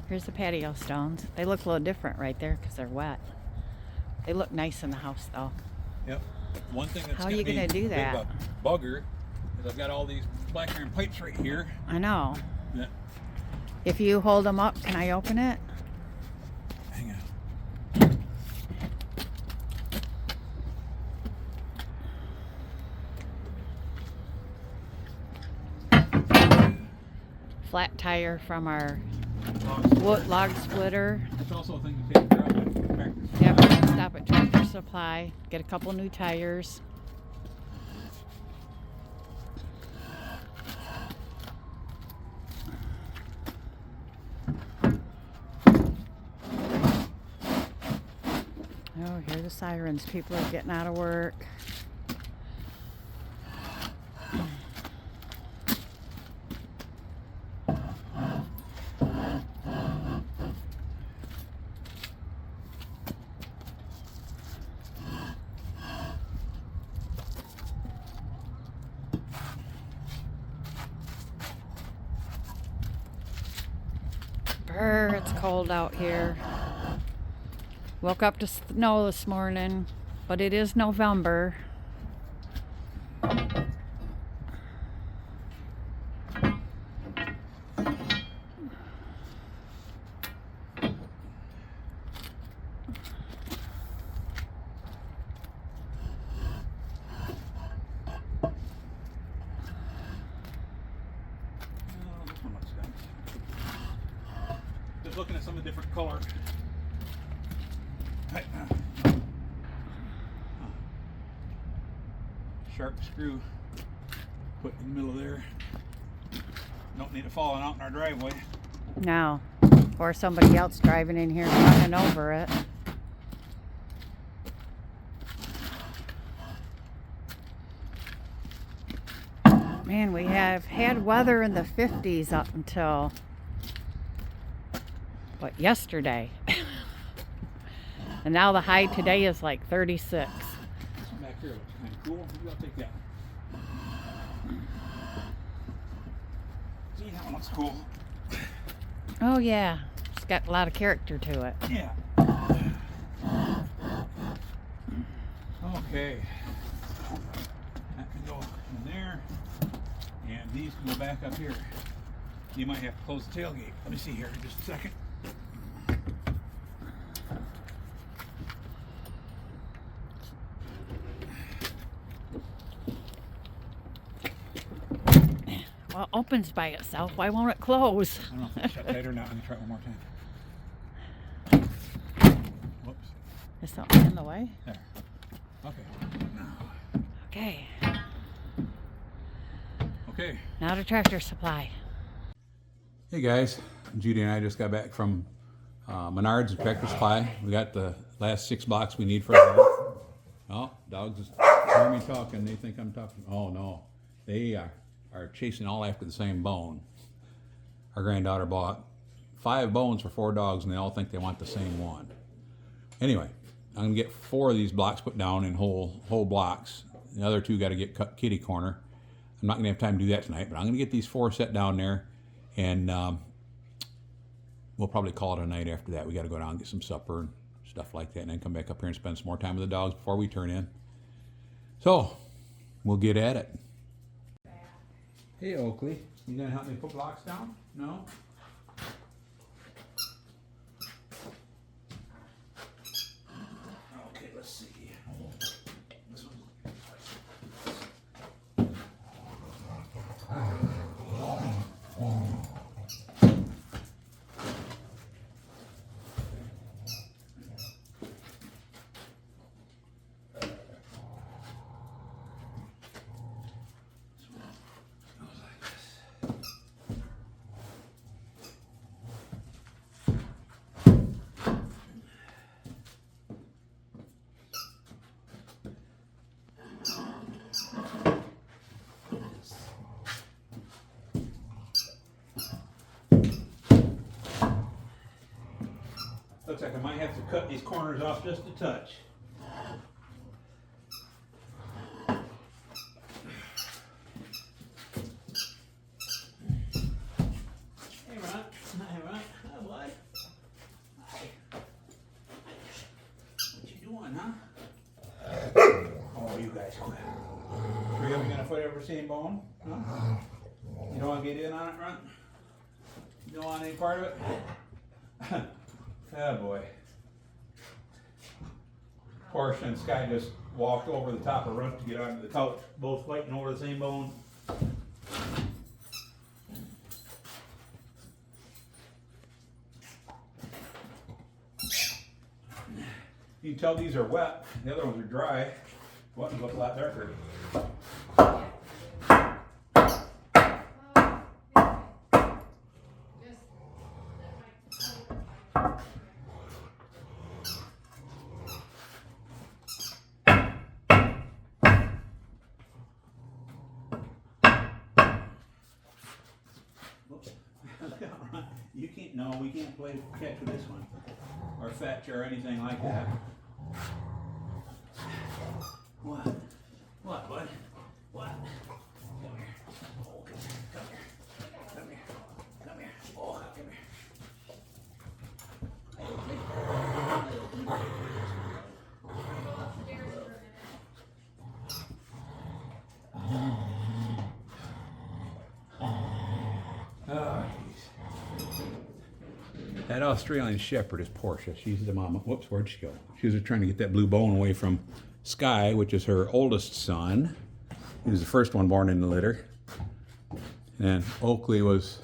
Here's the patio stones. They look a little different right there because they're wet. They look nice in the house though. Yep. One thing that's How are you gonna do that? A bit of a bugger is I've got all these black iron pipes right here. I know. Yeah. If you hold them up, can I open it? Hang on. Flat tire from our wood log splitter. That's also a thing to take care of. Yep, we're gonna stop at Tractor Supply, get a couple new tires. Oh, hear the sirens. People are getting out of work. Brr, it's cold out here. Woke up to snow this morning, but it is November. Just looking at some of the different colors. Sharp screw put in the middle of there. Don't need it falling out in our driveway. No. Or somebody else driving in here running over it. Man, we have had weather in the 50s up until, what, yesterday. And now the high today is like 36. This one back here looks kind of cool. Maybe I'll take that one. See, that one looks cool. Oh yeah, it's got a lot of character to it. Yeah. Okay. That can go in there. And these can go back up here. You might have to close the tailgate. Let me see here in just a second. Well, it opens by itself. Why won't it close? I don't know if it's shut tight or not. Let me try it one more time. Whoops. Is something in the way? There. Okay. Now. Okay. Okay. Now to Tractor Supply. Hey guys, Judy and I just got back from Menards and Tractor Supply. We got the last 6 blocks we need for our house. Oh, dogs just hear me talking. They think I'm talking. Oh no, they are chasing all after the same bone. Our granddaughter bought 5 bones for 4 dogs, and they all think they want the same one. Anyway, I'm gonna get 4 of these blocks put down in whole blocks. The other 2 got to get cut kitty corner. I'm not gonna have time to do that tonight, but I'm gonna get these 4 set down there, and we'll probably call it a night after that. We got to go down and get some supper and stuff like that, and then come back up here and spend some more time with the dogs before we turn in. So we'll get at it. Hey Oakley, you gonna help me put blocks down? No? Okay, let's see. This one. Looks like I might have to cut these corners off just a touch. Hey, Ron. Hi, Ron. Hi, bud. Three of them gonna fight over the same bone? Huh? You don't want to get in on it, Runt? You don't want any part of it? Oh boy. Porsche and Sky just walked over the top of Runt to get onto the couch, both fighting over the same bone. You can tell these are wet, the other ones are dry. One look a lot darker. You can't, no, we can't play catch with this one, or fetch or anything like that. What? What, bud? What? Come here. Oh, come here. Come here. Come here. Come here. Oh, come here. Oh, that Australian Shepherd is Portia. She's the mama. Whoops, where'd she go? She was trying to get that blue bone away from Sky, which is her oldest son. He was the first one born in the litter. And Oakley was,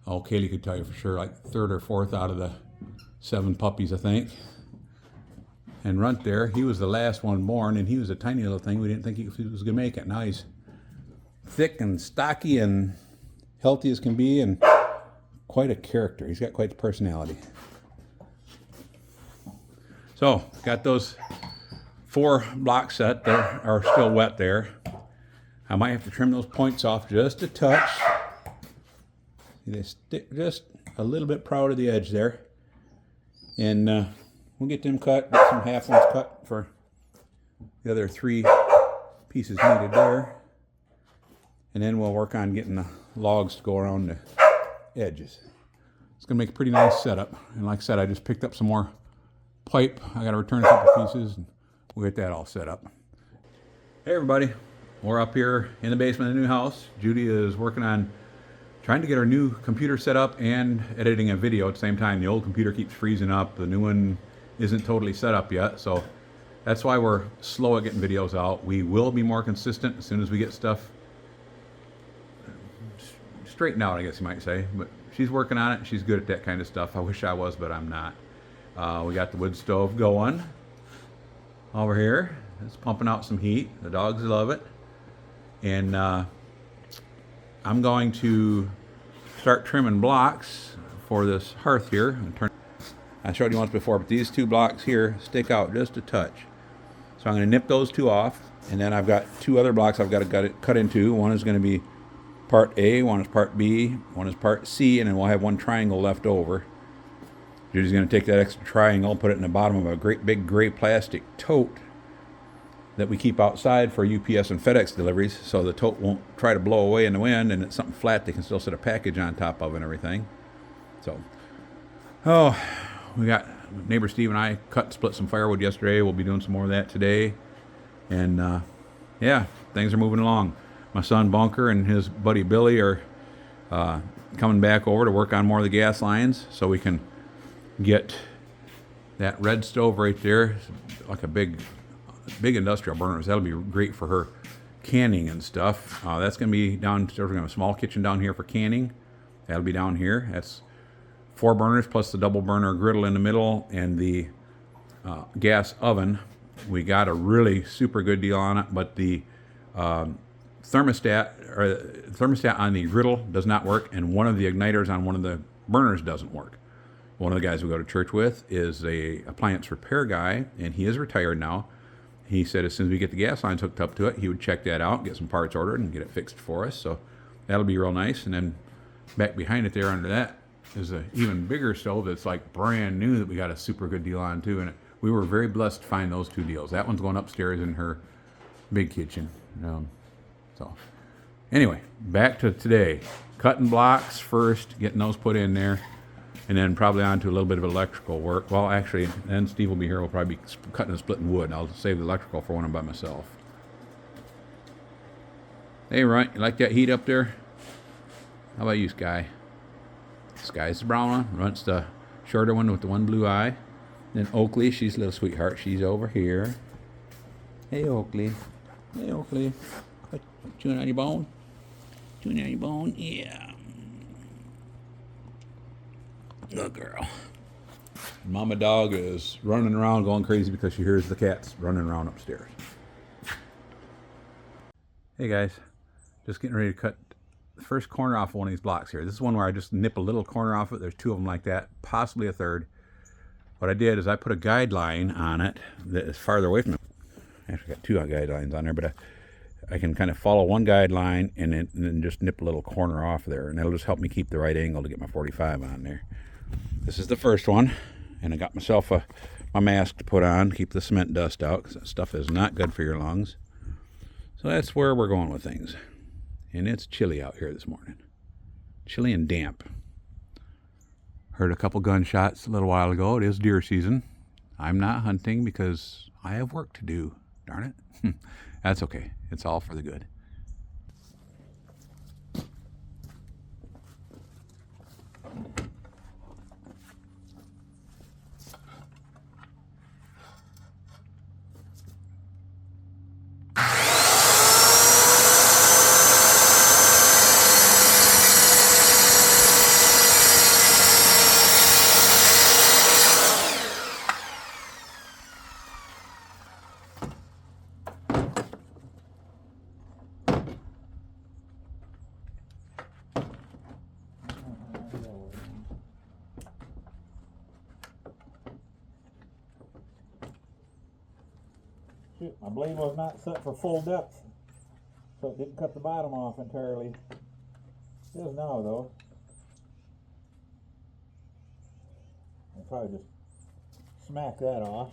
oh, Kaylee could tell you for sure, like third or fourth out of the 7 puppies, I think. And Runt there, he was the last one born, and he was a tiny little thing. We didn't think he was going to make it. Now he's thick and stocky and healthy as can be, and quite a character. He's got quite the personality. So, got those 4 blocks set that are still wet there. I might have to trim those points off just a touch. They stick just a little bit proud of the edge there. And we'll get them cut, get some half ones cut for the other 3 pieces needed there. And then we'll work on getting the logs to go around the edges. It's going to make a pretty nice setup. And like I said, I just picked up some more pipe. I got to return a couple pieces, and we'll get that all set up. Hey everybody, we're up here in the basement of the new house. Judy is working on trying to get her new computer set up and editing a video at the same time. The old computer keeps freezing up. The new one isn't totally set up yet, so that's why we're slow at getting videos out. We will be more consistent as soon as we get stuff straightened out, I guess you might say. But she's working on it. She's good at that kind of stuff. I wish I was, but I'm not. We got the wood stove going over here. It's pumping out some heat. The dogs love it. And I'm going to start trimming blocks for this hearth here. I showed you once before, but these 2 blocks here stick out just a touch. So I'm going to nip those 2 off, and then I've got 2 other blocks I've got to cut into. One is going to be part A, one is part B, one is part C, and then we'll have 1 triangle left over. Judy's going to take that extra triangle, put it in the bottom of a great big gray plastic tote that we keep outside for UPS and FedEx deliveries, so the tote won't try to blow away in the wind, and it's something flat they can still set a package on top of and everything. So, we got neighbor Steve and I cut and split some firewood yesterday. We'll be doing some more of that today. And yeah, things are moving along. My son Bunker and his buddy Billy are coming back over to work on more of the gas lines, so we can get that red stove right there, like a big industrial burners. That'll be great for her canning and stuff. That's going to be down, we're going to have a small kitchen down here for canning. That'll be down here. That's 4 burners plus the double burner griddle in the middle and the gas oven. We got a really super good deal on it, but the thermostat on the griddle does not work, and one of the igniters on one of the burners doesn't work. One of the guys we go to church with is a appliance repair guy, and he is retired now. He said as soon as we get the gas lines hooked up to it, he would check that out, get some parts ordered, and get it fixed for us. So that'll be real nice. And then back behind it there under that is an even bigger stove that's like brand new that we got a super good deal on too. And we were very blessed to find those 2 deals. That one's going upstairs in her big kitchen. So anyway, back to today. Cutting blocks first, getting those put in there, and then probably on to a little bit of electrical work. Well, actually, then Steve will be here. We'll probably be cutting and splitting wood. I'll save the electrical for when I'm by myself. Hey, Runt, you like that heat up there? How about you, Sky? Sky's the brown one. Runt's the shorter one with the one blue eye. Then Oakley, she's a little sweetheart. She's over here. Hey, Oakley. Hey, Oakley. Chewing on your bone? Chewing on your bone? Yeah. Good girl. Mama dog is running around going crazy because she hears the cats running around upstairs. Hey guys, just getting ready to cut the first corner off of one of these blocks here. This is one where I just nip a little corner off it. There's two of them like that, possibly a third. What I did is I put a guideline on it that is farther away from it. I actually got two guidelines on there, but I can kind of follow one guideline and then just nip a little corner off there, and it'll just help me keep the right angle to get my 45 on there. This is the first one, and I got myself my mask to put on, keep the cement dust out, because that stuff is not good for your lungs. So that's where we're going with things. And it's chilly out here this morning. Chilly and damp. Heard a couple gunshots a little while ago. It is deer season. I'm not hunting because I have work to do. Darn it. That's okay. It's all for the good. Shoot, my blade was not set for full depth, so it didn't cut the bottom off entirely. It is now though. I'll probably just smack that off.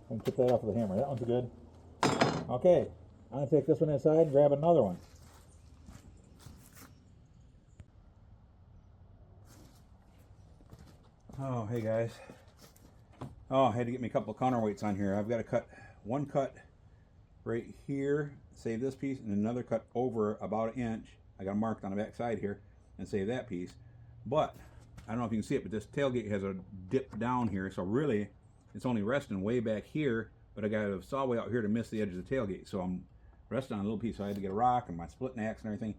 And get that off with a hammer. That one's good. Okay, I'm gonna take this one inside and grab another one. Oh, hey guys. Oh, I had to get me a couple of counterweights on here. I've got to cut one cut right here, save this piece, and another cut over about an inch. I got marked on the back side here and save that piece. But I don't know if you can see it, but this tailgate has a dip down here, so really it's only resting way back here, but I got a saw way out here to miss the edge of the tailgate, so I'm resting on a little piece. So I had to get a rock and my splitting axe and everything,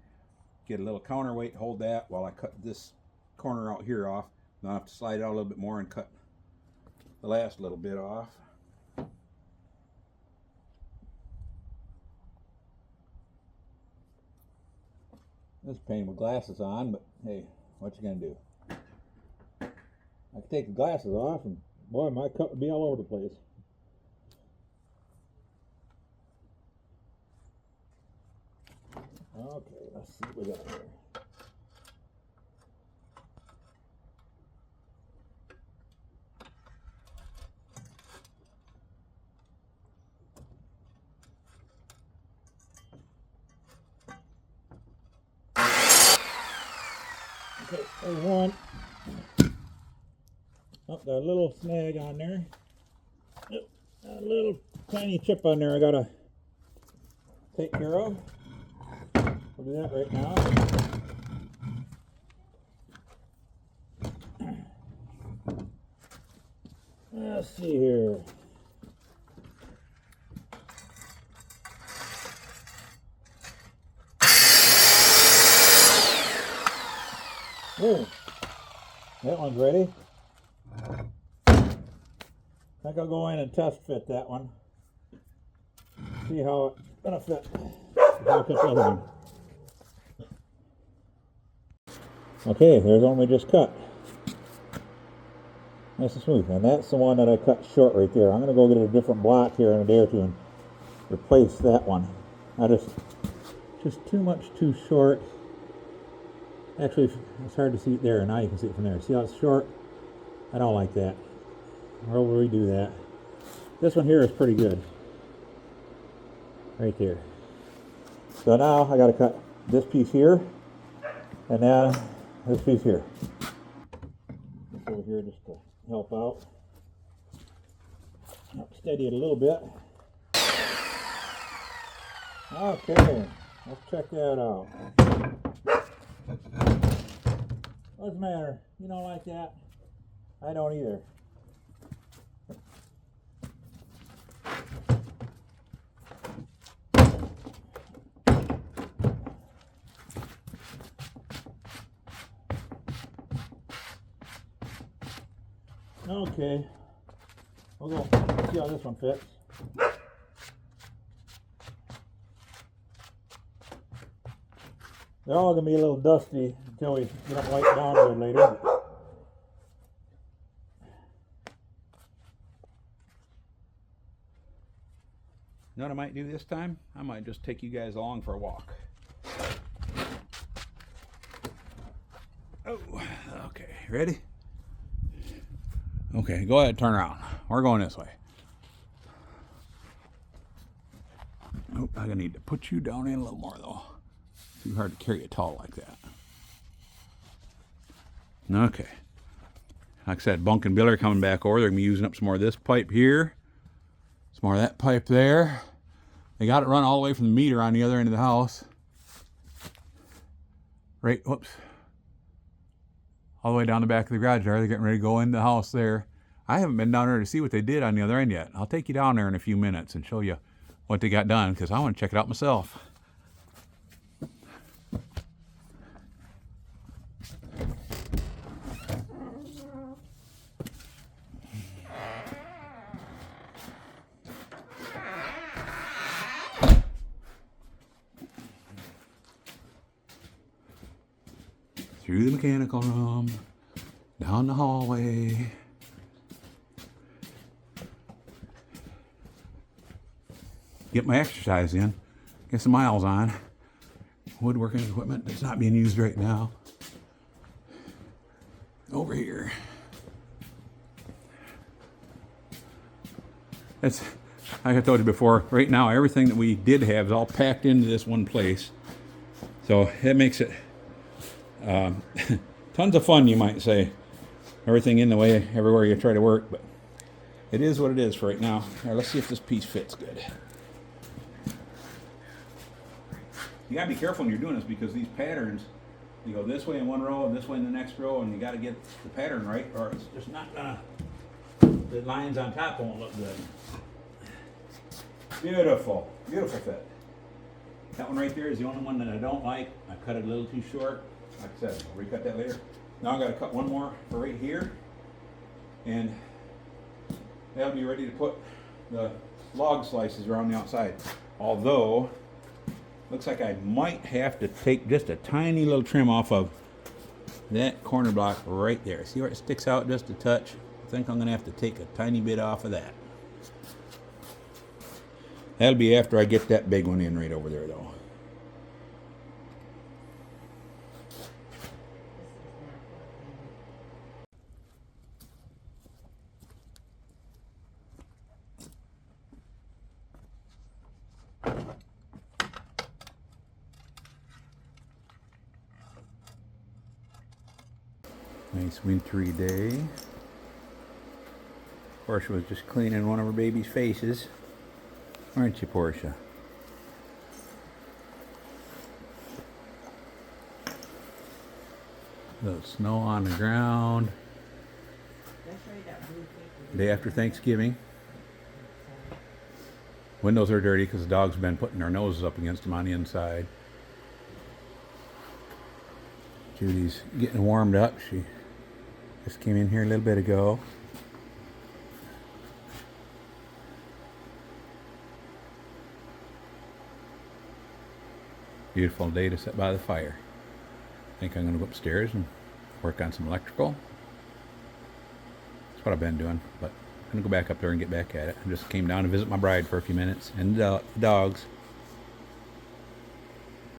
get a little counterweight, hold that while I cut this corner out here off. Then I'll have to slide it out a little bit more and cut the last little bit off. This is pain with glasses on, but hey, what you gonna do? I could take the glasses off and boy, my cut would be all over the place. Okay, let's see what we got here. Okay, there's one. Oh, got a little snag on there. Yep, a little tiny chip on there I gotta take care of. We'll do that right now. Let's see here. Oh, that one's ready. I think I'll go in and test fit that one. See how it's gonna fit. I'll cut the other one. Okay, there's one we just cut. Nice and smooth. And that's the one that I cut short right there. I'm gonna go get a different block here in a day or two and replace that one. Just too short. Actually, it's hard to see it there. Now you can see it from there. See how it's short? I don't like that. We'll redo that. This one here is pretty good. Right there. So now I got to cut this piece here, and then this piece here. This over here just to help out. Steady it a little bit. Okay, let's check that out. What's the matter? You don't like that? I don't either. Okay, we'll go see how this one fits. They're all gonna be a little dusty until we get them wiped down a little later. You know what I might do this time? I might just take you guys along for a walk. Oh, okay, ready? Okay, go ahead, turn around. We're going this way. Oh, I'm gonna need to put you down in a little more though. Too hard to carry a towel like that. Okay. Like I said, Bunk and Bill are coming back over. They're gonna be using up some more of this pipe here. Some more of that pipe there. They got it run all the way from the meter on the other end of the house. Right, whoops. All the way down the back of the garage there. They're getting ready to go in the house there. I haven't been down there to see what they did on the other end yet. I'll take you down there in a few minutes and show you what they got done because I want to check it out myself. Through the mechanical room, down the hallway. Get my exercise in, get some miles on. Woodworking equipment that's not being used right now. Over here. It's, like I told you before, right now everything that we did have is all packed into this one place. So it makes it tons of fun, you might say. Everything in the way everywhere you try to work, but it is what it is for right now. Here, let's see if this piece fits good. You gotta be careful when you're doing this because these patterns, you go this way in one row and this way in the next row, and you gotta get the pattern right, or it's just not gonna. The lines on top won't look good. Beautiful, beautiful fit. That one right there is the only one that I don't like. I cut it a little too short. Like I said, I'll recut that later. Now I gotta cut one more for right here, and that'll be ready to put the log slices around the outside. Although, looks like I might have to take just a tiny little trim off of that corner block right there. See where it sticks out just a touch? I think I'm gonna have to take a tiny bit off of that. That'll be after I get that big one in right over there though. Nice wintry day. Portia was just cleaning one of her baby's faces. Aren't you, Portia? Little snow on the ground. Day after Thanksgiving. Windows are dirty because the dogs have been putting their noses up against them on the inside. Judy's getting warmed up. She just came in here a little bit ago. Beautiful day to sit by the fire. I think I'm going to go upstairs and work on some electrical. That's what I've been doing, but I'm going to go back up there and get back at it. I just came down to visit my bride for a few minutes and the dogs.